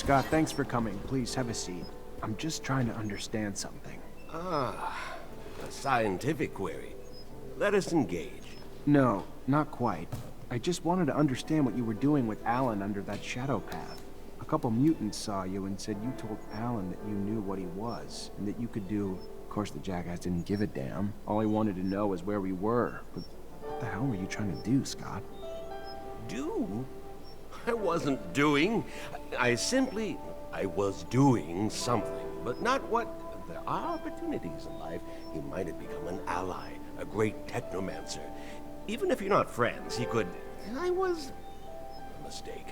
Scott, thanks for coming. Please have a seat. I'm just trying to understand something. Ah, a scientific query. Let us engage. No, not quite. I just wanted to understand what you were doing with Alan under that shadow path. A couple mutants saw you and said you told Alan that you knew what he was, and that you could do... Of course, the jackass didn't give a damn. All he wanted to know was where we were. But what the hell were you trying to do, Scott? Do? I wasn't doing. I was doing something, but not what... There are opportunities in life. He might have become an ally, a great Technomancer. Even if you're not friends, he could... I was... a mistake.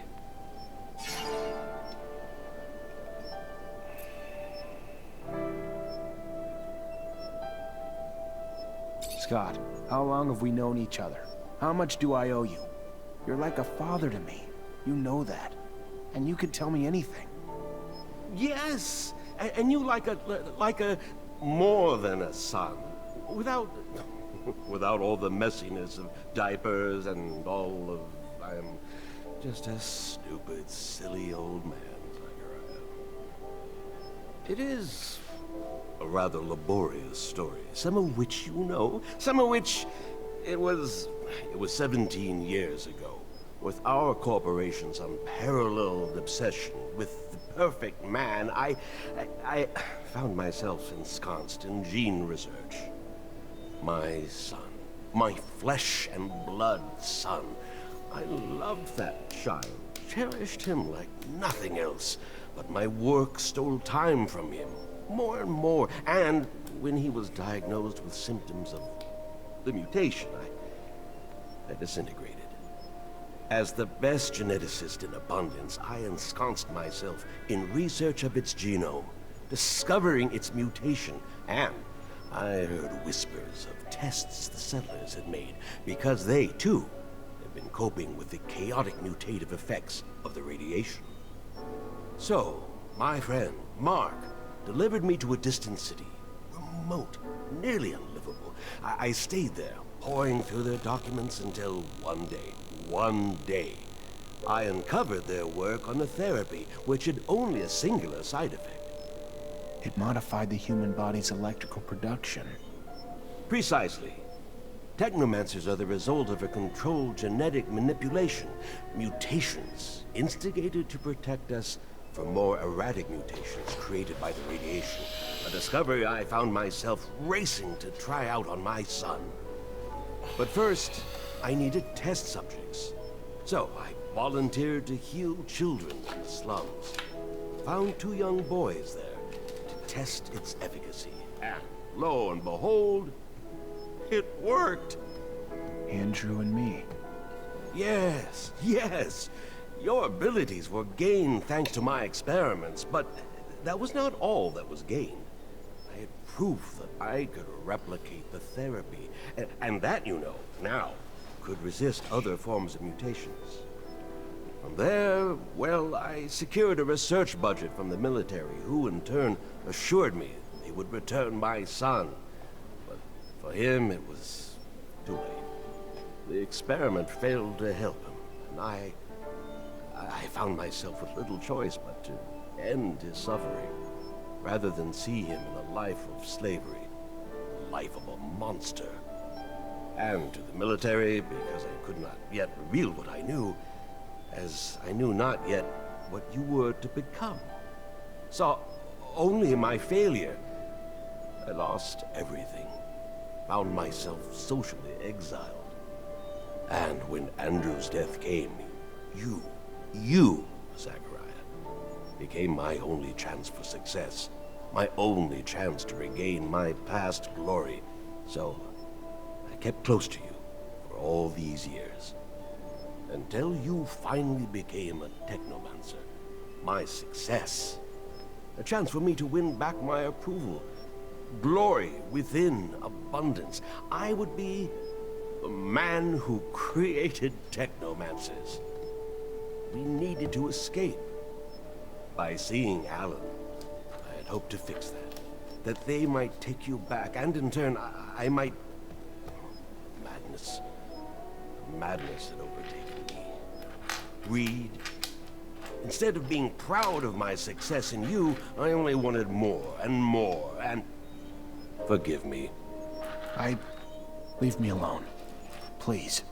Scott, how long have we known each other? How much do I owe you? You're like a father to me. You know that. And you could tell me anything. Yes! And you like a more than a son. Without all the messiness of diapers and all of... I am just a stupid, silly old man, Zachariah. It is a rather laborious story, some of which you know, some of which it was 17 years ago, with our corporation's unparalleled obsession with the perfect man. I found myself ensconced in gene research. My son, my flesh and blood son. I loved that child, cherished him like nothing else, but my work stole time from him. More and more, and when he was diagnosed with symptoms of the mutation, I disintegrated. As the best geneticist in abundance, I ensconced myself in research of its genome, discovering its mutation, and I heard whispers of tests the settlers had made, because they, too, had been coping with the chaotic mutative effects of the radiation. So, my friend, Mark, delivered me to a distant city, remote, nearly unlivable. I stayed there, poring through their documents until one day, I uncovered their work on a therapy which had only a singular side effect. It modified the human body's electrical production. Precisely. Technomancers are the result of a controlled genetic manipulation. Mutations instigated to protect us from more erratic mutations created by the radiation. A discovery I found myself racing to try out on my son. But first, I needed test subjects. So I volunteered to heal children in the slums. Found 2 young boys there to test its efficacy. And lo and behold, it worked. Andrew and me. Yes, yes. Your abilities were gained thanks to my experiments, but that was not all that was gained. I had proof that I could replicate the therapy, and that, you know, now, could resist other forms of mutations. From there, well, I secured a research budget from the military, who in turn assured me they would return my son. But for him, it was too late. The experiment failed to help him, and I found myself with little choice but to end his suffering, rather than see him in a life of slavery, the life of a monster. And to the military, because I could not yet reveal what I knew, as I knew not yet what you were to become. Saw only my failure. I lost everything, found myself socially exiled. And when Andrew's death came, you, Zachariah, became my only chance for success, my only chance to regain my past glory. So, I kept close to you for all these years, until you finally became a Technomancer, my success. A chance for me to win back my approval, glory within abundance. I would be the man who created Technomancers. We needed to escape. By seeing Alan, I had hoped to fix that. That they might take you back, and in turn, I might... Madness. Madness had overtaken me. Greed, Instead of being proud of my success in you, I only wanted more and more, and... Forgive me. Leave me alone. Please.